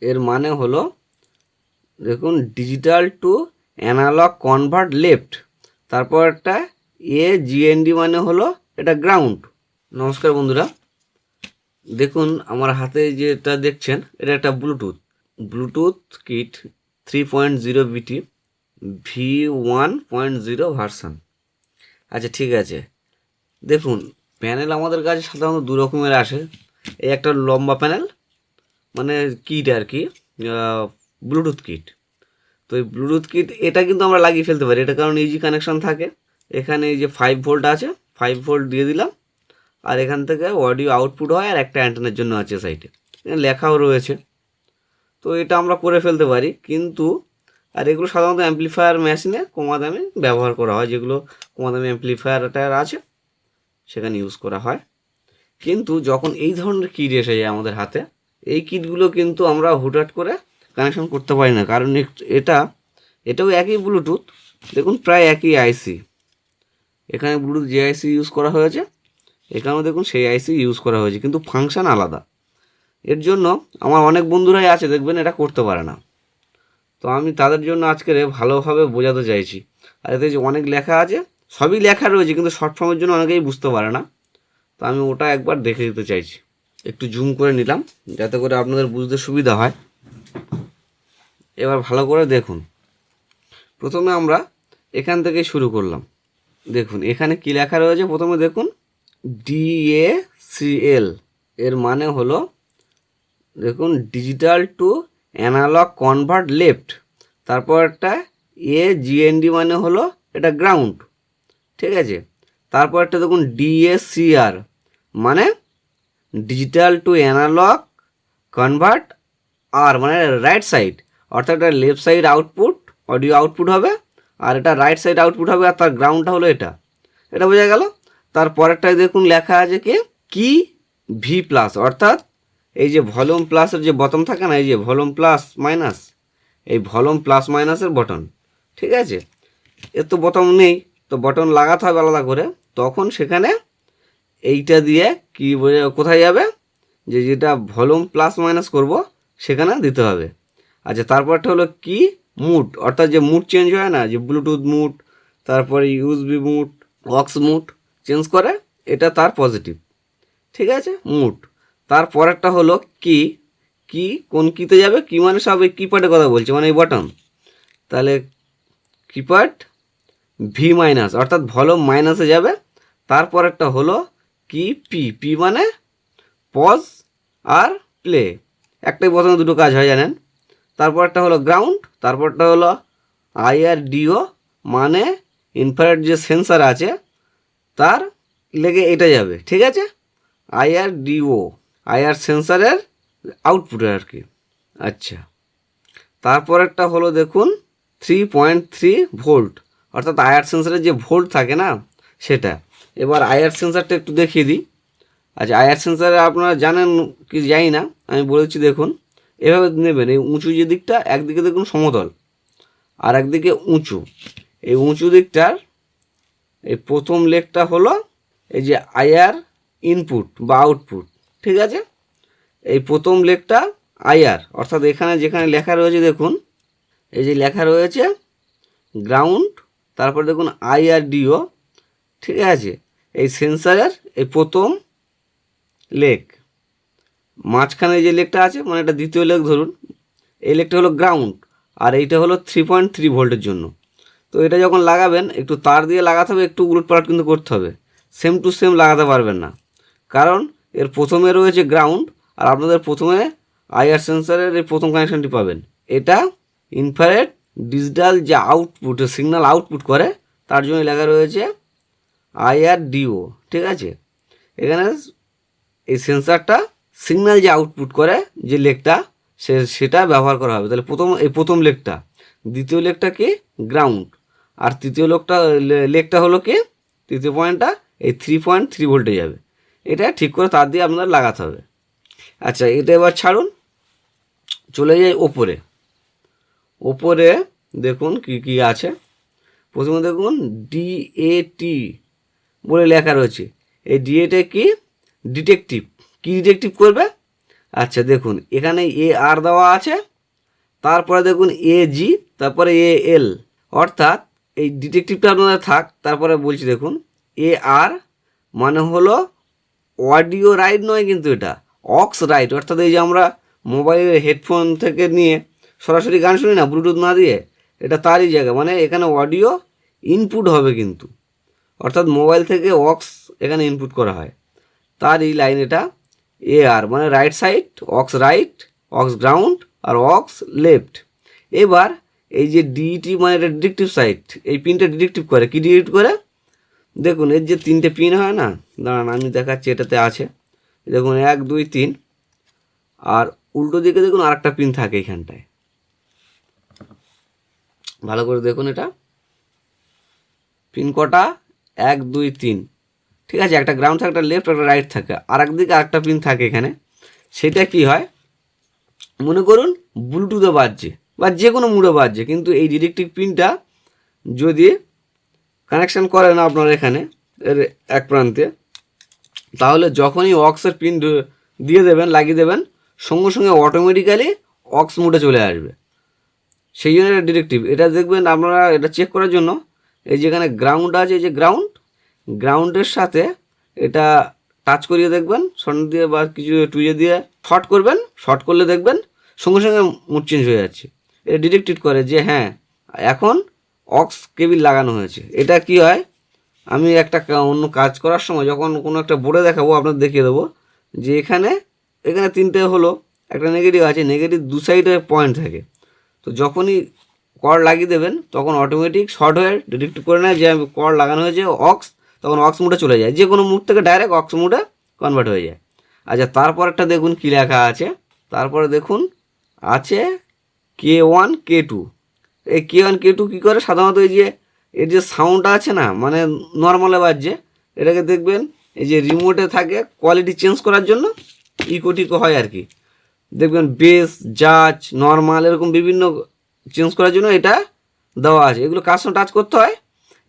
এর মানে হলো দেখুন digital to analogue convert left, তারপর একটা জিএনডি মানে হলো এটা গ্রাউন্ড। নমস্কার বন্ধুরা, দেখুন আমার হাতে যেটা দেখছেন এটা একটা ব্লুটুথ কিট 3.0 বিটি V1.0 ভার্সান। আচ্ছা ঠিক আছে, দেখুন প্যানেল আমাদের কাছে সাধারণত দু রকমের আসে। এই একটা লম্বা প্যানেল মানে কিট আর কি, ব্লুটুথ কিট। তো এই ব্লুটুথ কিট এটা কিন্তু আমরা লাগিয়ে ফেলতে পারি, এটা কারণ ইজি কানেকশন থাকে। এখানে এই যে 5 ভোল্ট আছে, 5 ভোল্ট দিয়ে দিলাম, আর এখান থেকে অডিও আউটপুট হয়, আর একটা অ্যান্টেনার জন্য আছে সাইডে, লেখাও রয়েছে। তো এটা আমরা করে ফেলতে পারি, কিন্তু আর এগুলো সাধারণত অ্যাম্পলিফায়ার মেশিনে কমা দামে ব্যবহার করা হয়, যেগুলো কমা দামে অ্যাম্পলিফায়ার আছে সেখানে ইউজ করা হয়। কিন্তু যখন এই ধরনের কিট এসে যায় আমাদের হাতে, এই কিটগুলো কিন্তু আমরা হুটহাট করে কানেকশন করতে পারি না, কারণ এটাও একই ব্লুটুথ, দেখুন প্রায় একই আইসি। এখানে ব্লুটুথ যে আইসি ইউজ করা হয়েছে, এখানেও দেখুন সেই আইসি ইউজ করা হয়েছে, কিন্তু ফাংশন আলাদা। এর জন্য আমার অনেক বন্ধুরাই আছে দেখবেন এটা করতে পারে না। তো আমি তাদের জন্য আজকে ভালোভাবে বোঝাতে চাইছি। আর এতে যে অনেক লেখা আছে, সবই লেখা রয়েছে, কিন্তু শর্ট ফর্মের জন্য অনেকেই বুঝতে পারে না। তো আমি ওটা একবার দেখে দিতে চাইছি, একটু জুম করে নিলাম যাতে করে আপনাদের বুঝতে সুবিধা হয়। এবার ভালো করে দেখুন, প্রথমে আমরা এখান থেকে শুরু করলাম। দেখুন এখানে কি লেখা রয়েছে, প্রথমে দেখুন DACL, এর মানে হলো দেখুন digital to analogue convert left, তারপর একটা জিএনডি মানে হলো এটা গ্রাউন্ড, ঠিক আছে। তারপর একটা দেখুন DACR মানে ডিজিটাল টু অ্যানালগ কনভার্ট আর মানে রাইট সাইড, অর্থাৎ এটা left side output audio output হবে, আর এটা রাইট সাইড আউটপুট হবে, আর তার গ্রাউন্ডটা হলো এটা বোঝা গেল। তারপরেরটায় দেখুন লেখা আছে কি ভি প্লাস, অর্থাৎ এই যে ভলিউম প্লাসের যে বটন থাকে না, এই যে ভলিউম প্লাস মাইনাস, এই ভলিউম প্লাস মাইনাসের বটন, ঠিক আছে। এর তো বটন নেই, তো বটন লাগাতে হবে আলাদা করে, তখন সেখানে এইটা দিয়ে কি কোথায় যাবে, যেটা ভলিউম প্লাস মাইনাস করব সেখানে দিতে হবে। আচ্ছা তারপরটা হলো কি মুড, অর্থাৎ যে মুড চেঞ্জ হয় না, যে ব্লুটুথ মুড, তারপরে USB mode, aux mode change করে, এটা তার পজিটিভ, ঠিক আছে মুড। তারপরেরটা হলো কি কোন কিতে যাবে, কি মানে সব এই কিপ্যাডের কথা বলছে, মানে এই বটন, তাহলে কিপ্যাড ভি মাইনাস অর্থাৎ ভলিউম মাইনাসে যাবে। তারপরেরটা হলো পি মানে পজ আর প্লে, একটাই প্রথমে দুটো কাজ হয় জানেন। তারপরটা হলো গ্রাউন্ড, তারপরটা হলো IRDO মানে ইনফ্রারেড যে সেন্সার আছে তার লেগে এটা যাবে, ঠিক আছে। IRDO IR সেন্সারের আউটপুটে আর কি। আচ্ছা তারপরেরটা হলো দেখুন 3.3 ভোল্ট, অর্থাৎ IR সেন্সারের যে ভোল্ট থাকে না সেটা। এবার IR সেন্সারটা একটু দেখিয়ে দিই। আচ্ছা IR সেন্সারে আপনারা জানেন কি জানি না, আমি বলেছি দেখুন এভাবে নেবেন, এই উঁচু যে দিকটা একদিকে দেখুন সমতল আর একদিকে উঁচু, এই উঁচু দিকটার এই প্রথম লেগটা হলো এই যে IR ইনপুট বা আউটপুট, ঠিক আছে। এই প্রথম লেগটা IR, অর্থাৎ এখানে যেখানে লেখা রয়েছে দেখুন, এই যে লেখা রয়েছে গ্রাউন্ড, তারপর দেখুন IRDO, ঠিক আছে। এই সেন্সারের এই প্রথম লেগ, মাঝখানে যে লেগটা আছে মানে এটা দ্বিতীয় লেগ ধরুন, এই লেগটা হলো গ্রাউন্ড, আর এইটা হলো 3.3 ভোল্টের জন্য। তো এটা যখন লাগাবেন একটু তার দিয়ে লাগাতে হবে, একটু উলটপালট কিন্তু করতে হবে, সেম টু সেম লাগাতে পারবেন না, কারণ এর প্রথমে রয়েছে গ্রাউন্ড, আর আপনাদের প্রথমে IR সেন্সারের এই প্রথম কানেকশানটি পাবেন, এটা ইনফ্রারেড ডিজিটাল যে আউটপুট সিগন্যাল আউটপুট করে তার জন্য লেখা রয়েছে IRDO, ঠিক আছে। এখানে এই সেন্সারটা সিগন্যাল যে আউটপুট করে যে লেগটা সেটা ব্যবহার করা হবে। তাহলে প্রথম লেগটা, দ্বিতীয় লেগটা কি গ্রাউন্ড, আর তৃতীয় লেগটা হলো কি, তৃতীয় পয়েন্টটা এই 3.3 ভোল্টে যাবে। এটা ঠিক করে তার দিয়ে আপনাদের লাগাতে হবে। আচ্ছা এটা এবার ছাড়ুন, চলে যাই ওপরে দেখুন কি আছে। প্রথমে দেখুন DAT বলে লেখা রয়েছে, এই DAT কি ডিটেকটিভ করবে, আচ্ছা দেখুন এখানে এ আর দেওয়া আছে, তারপরে দেখুন এ জি, তারপরে এ এল, অর্থাৎ এই ডিটেকটিভটা আপনাদের থাক, তারপরে বলছি দেখুন এ আর মানে হলো অডিও রাইট নয়, কিন্তু এটা অক্স রাইট, অর্থাৎ এই যে আমরা মোবাইলের হেডফোন থেকে নিয়ে সরাসরি গান শুনি না ব্লুটুথ না দিয়ে, এটা তারই জায়গা, মানে এখানে অডিও ইনপুট হবে কিন্তু, অর্থাৎ মোবাইল থেকে অক্স এখানে ইনপুট করা হয়, তার এই লাইন এটা এ আর মানে রাইট সাইড, অক্স রাইট, অক্স গ্রাউন্ড আর অক্স লেফট। এবার এই যে ডিটি মানে এটা ডিটেকটিভ সাইড, এই পিনটা ডিটেকটিভ করে, কি ডিটেক্ট করে দেখুন এর যে 3টে পিন হয় না, দাঁড়ান আমি দেখাচ্ছি, এটাতে আছে দেখুন 1 2 3, আর উল্টো দিকে দেখুন আরেকটা পিন থাকে এইখানটায়, ভালো করে দেখুন এটা পিন কটা 1 2 3, ঠিক আছে, একটা গ্রাউন্ড থাকে, একটা লেফট, একটা রাইট থাকে, আর একদিকে আরেকটা পিন থাকে এখানে, সেটা কি হয় মনে করুন ব্লুটুথে বাজছে বা যে কোনো মুডে বাজছে, কিন্তু এই ডিটেকটিভ পিনটা যদি কানেকশান করে না আপনার এখানে এর এক প্রান্তে, তাহলে যখনই অক্সের পিন দিয়ে দেবেন, লাগিয়ে দেবেন, সঙ্গে সঙ্গে অটোমেটিক্যালি অক্স মুডে চলে আসবে, সেই জন্য এটা ডিটেকটিভ। এটা দেখবেন আপনারা, এটা চেক করার জন্য এই যেখানে গ্রাউন্ড আছে, এই যে গ্রাউন্ডের সাথে এটা টাচ করিয়ে দেখবেন, সন দিয়ে বা কিছু টুইয়ে দিয়ে শর্ট করবেন, শর্ট করলে দেখবেন সঙ্গে সঙ্গে মুড চেঞ্জ হয়ে যাচ্ছে, এটা ডিটেক্টেড করে যে হ্যাঁ এখন অক্স কেবিল লাগানো হয়েছে। এটা কি হয়, আমি একটা অন্য কাজ করার সময় যখন কোনো একটা বোর্ডে দেখাবো আপনাদের দেখিয়ে দেবো যে এখানে 3টে হলো, একটা নেগেটিভ আছে, নেগেটিভ 2 সাইডে পয়েন্ট থাকে, তো যখনই কর্ড লাগিয়ে দেবেন তখন অটোমেটিক শর্ট হয়ে ডিটেক্ট করে নেয় যে কর্ড লাগানো হয়েছে অক্স, তখন অক্স মুডে চলে যায়, যে কোনো মুড থেকে ডাইরেক্ট অক্স মুডে কনভার্ট হয়ে যায়। আচ্ছা তারপর একটা দেখুন কী লেখা আছে, তারপরে দেখুন আছে K1 K2, এই K1 K2 কী করে, সাধারণত এই যে এর যে সাউন্ডটা আছে না, মানে নর্মালে বাজছে, এটাকে দেখবেন এই যে রিমোটে থাকে কোয়ালিটি চেঞ্জ করার জন্য, ইকো টিকো হয় আর কি, দেখবেন বেস জাজ নর্মাল এরকম বিভিন্ন চেঞ্জ করার জন্য এটা দেওয়া আছে। এগুলো কার সঙ্গে টাচ করতে হয়,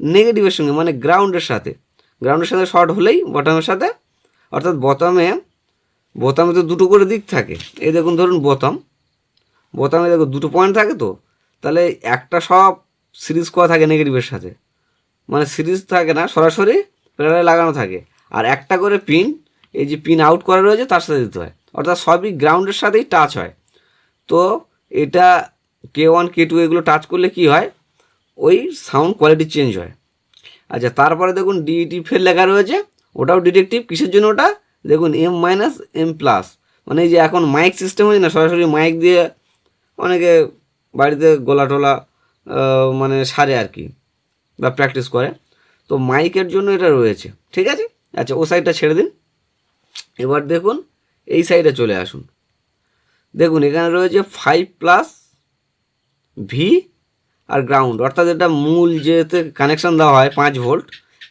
নেগেটিভের সঙ্গে, মানে গ্রাউন্ডের সাথে শর্ট হলেই বটমের সাথে, অর্থাৎ বোতামে তো দুটো করে দিক থাকে, এই দেখুন ধরুন বোতামে দেখুন 2টো পয়েন্ট থাকে, তো তাহলে একটা সব সিরিজ করা থাকে নেগেটিভের সাথে, মানে সিরিজ থাকে না, সরাসরি প্যারালাল লাগানো থাকে, আর একটা করে পিন এই যে পিন আউট করা রয়েছে তার সাথে দিতে হয়, অর্থাৎ সবই গ্রাউন্ডের সাথেই টাচ হয়। তো এটা K1 K2 এগুলো টাচ করলে কি হয়, ওই সাউন্ড কোয়ালিটি চেঞ্জ হয়। আচ্ছা তারপরে দেখুন ডিটি ফেল লেখা রয়েছে, ওটাও ডিটেকটিভ, কিসের জন্য ওটা দেখুন M-M+, মানে এই যে এখন মাইক সিস্টেম হয়েছে না, সরাসরি মাইক দিয়ে অনেকে বাড়িতে গলা টলা মানে সারে আর কি, বা প্র্যাকটিস করে, তো মাইকের জন্য এটা রয়েছে, ঠিক আছে। আচ্ছা ও সাইডটা ছেড়ে দিন, এবার দেখুন এই সাইডে চলে আসুন, দেখুন এখানে রয়েছে 5+ ভি আর গ্রাউন্ড, অর্থাৎ এটা মূল যেতে কানেকশান দেওয়া হয় 5 ভোল্ট,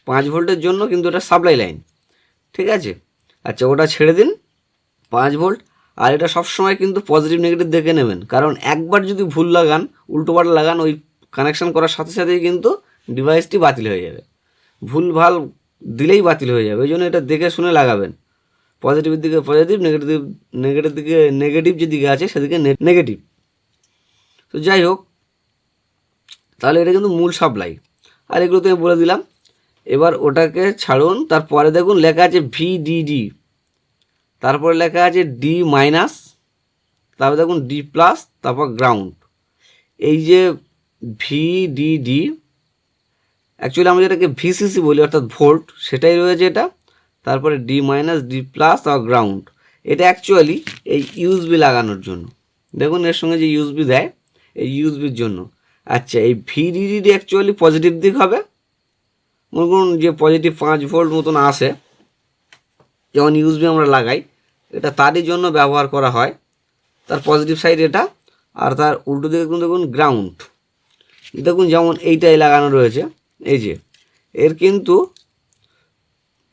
5 ভোল্টের জন্য কিন্তু এটা সাপ্লাই লাইন, ঠিক আছে। আচ্ছা ওটা ছেড়ে দিন 5 ভোল্ট, আর এটা সবসময় কিন্তু পজিটিভ নেগেটিভ দেখে নেবেন, কারণ একবার যদি ভুল লাগান, উল্টোপাল্টা লাগান, ওই কানেকশান করার সাথে সাথেই কিন্তু ডিভাইসটি বাতিল হয়ে যাবে, ভুলভাল দিলেই বাতিল হয়ে যাবে, ওই জন্য এটা দেখে শুনে লাগাবেন, পজিটিভের দিকে পজিটিভ, নেগেটিভ যেদিকে আছে সেদিকে নেগেটিভ। তো যাই হোক, তাহলে এটা কিন্তু মূল সাপ্লাই, আর এগুলো তো আমি বলে দিলাম। এবার ওটাকে ছাড়ুন, তারপরে দেখুন লেখা আছে VDD, তারপরে লেখা আছে D-, তারপর দেখুন D+, তারপর গ্রাউন্ড। এই যে VDD অ্যাকচুয়ালি আমরা যেটাকে VCC বলি, অর্থাৎ ভোল্ট, সেটাই রয়েছে এটা, তারপরে D-, D+, তারপর গ্রাউন্ড। এটা অ্যাকচুয়ালি এই ইউএসবি লাগানোর জন্য, দেখুন এর সঙ্গে যে ইউএসবি দেয়, এই ইউএসবির জন্য। আচ্ছা এই VDD অ্যাকচুয়ালি পজিটিভ দিক হবে, মনে করুন যে পজিটিভ 5 ভোল্ট মতন আসে যখন ইউএসবি আমরা লাগাই, এটা তারই জন্য ব্যবহার করা হয়, তার পজিটিভ সাইড এটা, আর তার উল্টো দিকে কিন্তু দেখুন গ্রাউন্ড, দেখুন যেমন এইটাই লাগানো রয়েছে, এই যে এর কিন্তু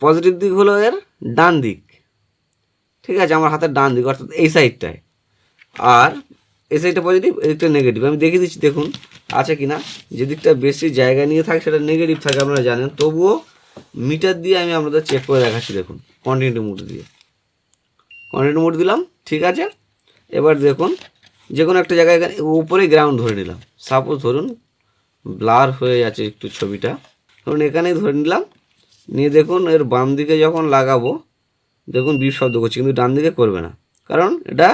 পজিটিভ দিক হলো এর ডান দিক, ঠিক আছে, আমার হাতের ডান দিক, অর্থাৎ এই সাইডটায়, আর এই সাইডটা পজিটিভ, এদিকটা নেগেটিভ। আমি দেখিয়ে দিচ্ছি দেখুন আছে কি না, যে দিকটা বেশি জায়গা নিয়ে থাকে সেটা নেগেটিভ থাকে আপনারা জানেন, তবুও মিটার দিয়ে আমি আপনাদের চেক করে দেখাচ্ছি, দেখুন কন্টিনিউটি মোড দিয়ে, কন্টিনিউ মোড দিলাম, ঠিক আছে। এবার দেখুন যে কোনো একটা জায়গায় এখানে উপরে গ্রাউন্ড ধরে নিলাম, সাপোজ ধরুন ব্লার হয়ে যাচ্ছে একটু ছবিটা, ধরুন এখানেই ধরে নিলাম, নিয়ে দেখুন এর বাম দিকে যখন লাগাবো দেখুন বিপ শব্দ করছে, কিন্তু ডান দিকে করবে না, কারণ এটা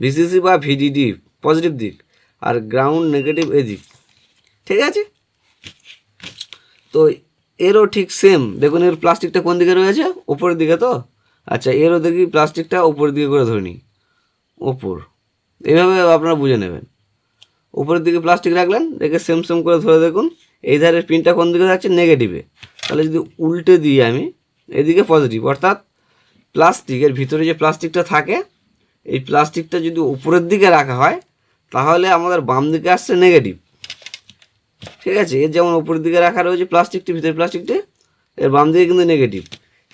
ভিসিসি বা ভিডিডি পজিটিভ দিক আর গ্রাউন্ড নেগেটিভ এদিক, ঠিক আছে। তো এরও ঠিক সেম, দেখুন এর প্লাস্টিকটা কোন দিকে রয়েছে, ওপরের দিকে তো, আচ্ছা এরও দেখি প্লাস্টিকটা ওপরের দিকে করে ধরে নিই, ওপর, এইভাবে আপনারা বুঝে নেবেন। উপরের দিকে প্লাস্টিক রাখলেন, রেখে সেম সেম করে ধরে দেখুন এই ধারের পিনটা কোন দিকে যাচ্ছে, নেগেটিভে, তাহলে যদি উল্টে দিই আমি এদিকে পজিটিভ, অর্থাৎ প্লাস্টিকের ভিতরে যে প্লাস্টিকটা থাকে এই প্লাস্টিকটা যদি উপরের দিকে রাখা হয় তাহলে আমাদের বাম দিকে আসছে নেগেটিভ, ঠিক আছে। এর যেমন উপরের দিকে রাখা রয়েছে প্লাস্টিকটি, ভিতরে প্লাস্টিকটি, এর বাম দিকে কিন্তু নেগেটিভ।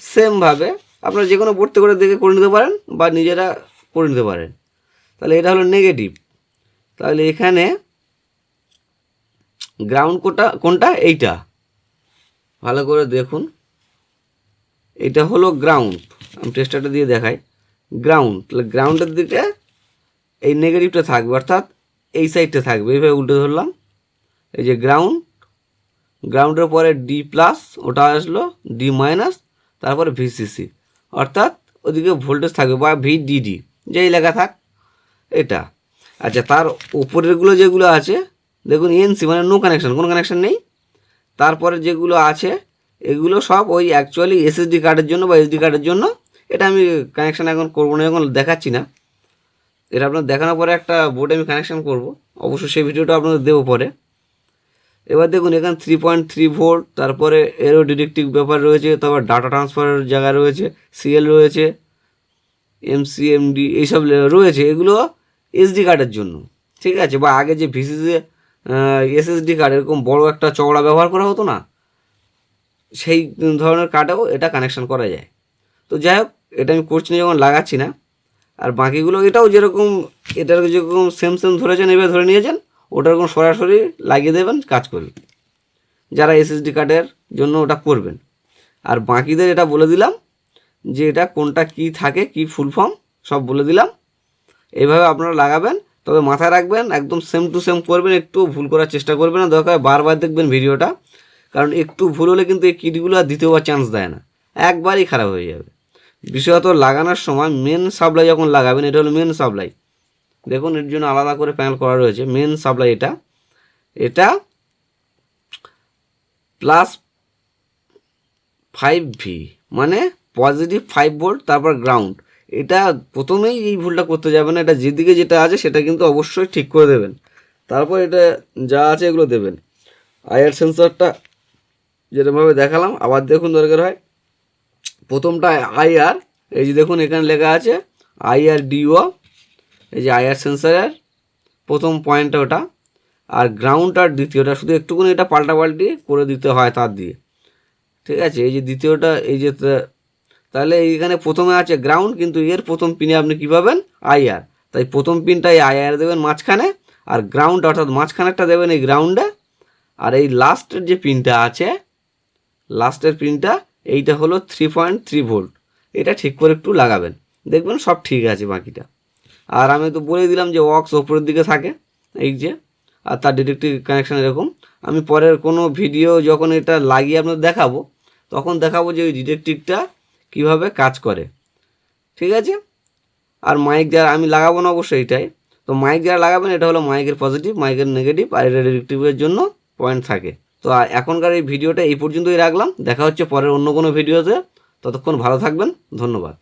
সেমভাবে আপনারা যে কোনো বোর্ড করে দেখে করে নিতে পারেন বা নিজেরা করে নিতে পারেন। তাহলে এটা হলো নেগেটিভ, তাহলে এখানে গ্রাউন্ড কোনটা এইটা, ভালো করে দেখুন, এটা হলো গ্রাউন্ড, আমি টেস্টারটা দিয়ে দেখাই, গ্রাউন্ড, তাহলে গ্রাউন্ডের দিকে এই নেগেটিভটা থাকবে, অর্থাৎ এই সাইডটা থাকবে, এইভাবে উল্টে ধরলাম, এই যে গ্রাউন্ডের পরে ডি প্লাস ওটা আসলো, ডি মাইনাস, তারপরে ভিসিসি, অর্থাৎ ওদিকে ভোল্টেজ থাকবে বা ভিডিডি যেই লেখা থাক এটা। আচ্ছা তার উপরেরগুলো যেগুলো আছে দেখুন এনসি মানে নো কানেকশান, কোনো কানেকশান নেই। তারপরে যেগুলো আছে এগুলো সব ওই অ্যাকচুয়ালি এসএসডি কার্ডের জন্য বা এসডি কার্ডের জন্য, এটা আমি কানেকশান এখন করবো না, এখন দেখাচ্ছি না, এটা আপনার দেখানোর পরে একটা বোর্ডে আমি কানেকশান করব, অবশ্যই সেই ভিডিওটা আপনাদের দেবো পরে। এবার দেখুন এখানে 3.3 ভোল্ট, তারপরে এরও ডিডাকটিভ ব্যাপার রয়েছে, তারপর ডাটা ট্রান্সফারের জায়গা রয়েছে, সিএল রয়েছে, এমসিএমডি এইসব রয়েছে, এগুলো এসডি কার্ডের জন্য, ঠিক আছে। বা আগে যে ভিসিসি এসএসডি কার্ড এরকম বড় একটা চওড়া ব্যবহার করা হতো না, সেই ধরনের কার্ডেও এটা কানেকশান করা যায়। তো যাই হোক এটা আমি করছি না, যখন লাগাচ্ছি না। আর বাকিগুলো এটাও যেরকম এটার যেরকম সেম ধরেছেন এভাবে ধরে নিয়েছেন, ওটার কোনো সরাসরি লাগিয়ে দেবেন, কাজ করবে, যারা এসএসডি কার্ডের জন্য ওটা করবেন। আর বাকিদের এটা বলে দিলাম যে এটা কোনটা কি থাকে, কি ফুল ফর্ম সব বলে দিলাম, এইভাবে আপনারা লাগাবেন। তবে মাথায় রাখবেন একদম সেম টু সেম করবেন, একটু ভুল করার চেষ্টা করবেন না, দরকার বারবার দেখবেন ভিডিওটা, কারণ একটু ভুল হলে কিন্তু এই কিটগুলো আর দ্বিতীয়বার চান্স দেয় না, একবারই খারাপ হয়ে যাবে। বিশেষত লাগানোর সময় মেন সাপ্লাই যখন লাগাবেন, এটা হলো মেন সাপ্লাই, দেখুন এর জন্য আলাদা করে প্যানেল করা রয়েছে, মেন সাপ্লাই এটা +5V মানে পজিটিভ 5 ভোল্ট, তারপর গ্রাউন্ড। এটা প্রথমেই এই ভুলটা করতে যাবেন না, এটা যেদিকে যেটা আছে সেটা কিন্তু অবশ্যই ঠিক করে দেবেন, তারপর এটা যা আছে এগুলো দেবেন। আইআর সেন্সরটা যেরকমভাবে দেখালাম আবার দেখুন দরকার হয়, প্রথমটা আইআর, এই যে দেখুন এখানে লেখা আছে IRDO, এই যে আইআর সেন্সরের প্রথম পয়েন্টটা ওটা, আর গ্রাউন্ড আর দ্বিতীয়টা শুধু একটুকুনি এটা পাল্টাপাল্টি করে দিতে হয় তার দিয়ে, ঠিক আছে। এই যে দ্বিতীয়টা, এই যে তাহলে এইখানে প্রথমে আছে গ্রাউন্ড, কিন্তু এর প্রথম পিনে আপনি কী পাবেন, আইআর, তাই প্রথম পিনটাই আইআর দেবেন মাঝখানে, আর গ্রাউন্ড অর্থাৎ মাঝখানেরটা দেবেন এই গ্রাউন্ডে, আর এই লাস্টের যে পিনটা আছে, লাস্টের পিনটা এইটা হলো 3.3 ভোল্ট, এটা ঠিক করে একটু লাগাবেন, দেখবেন সব ঠিক আছে বাকিটা। আর আমি তো বলে দিলাম যে অক্স ওপরের দিকে থাকে এই যে, আর তার ডিরেক্টিভ কানেকশান এরকম, আমি পরের কোনো ভিডিও যখন এটা লাগিয়ে আপনাদের দেখাবো তখন দেখাবো যে ওই ডিটেকটিভটা কীভাবে কাজ করে, ঠিক আছে। আর মাইক যারা আমি লাগাবো না অবশ্যই এটাই, তো মাইক যারা লাগাবেন এটা হলো মাইকের পজিটিভ, মাইকের নেগেটিভ, আর এটা ডিটেকটিভের জন্য পয়েন্ট থাকে। তো এখনকার এই ভিডিওটা এই পর্যন্তই রাখলাম, দেখা হচ্ছে পরের অন্য কোনো ভিডিওতে, ততক্ষণ ভালো থাকবেন, ধন্যবাদ।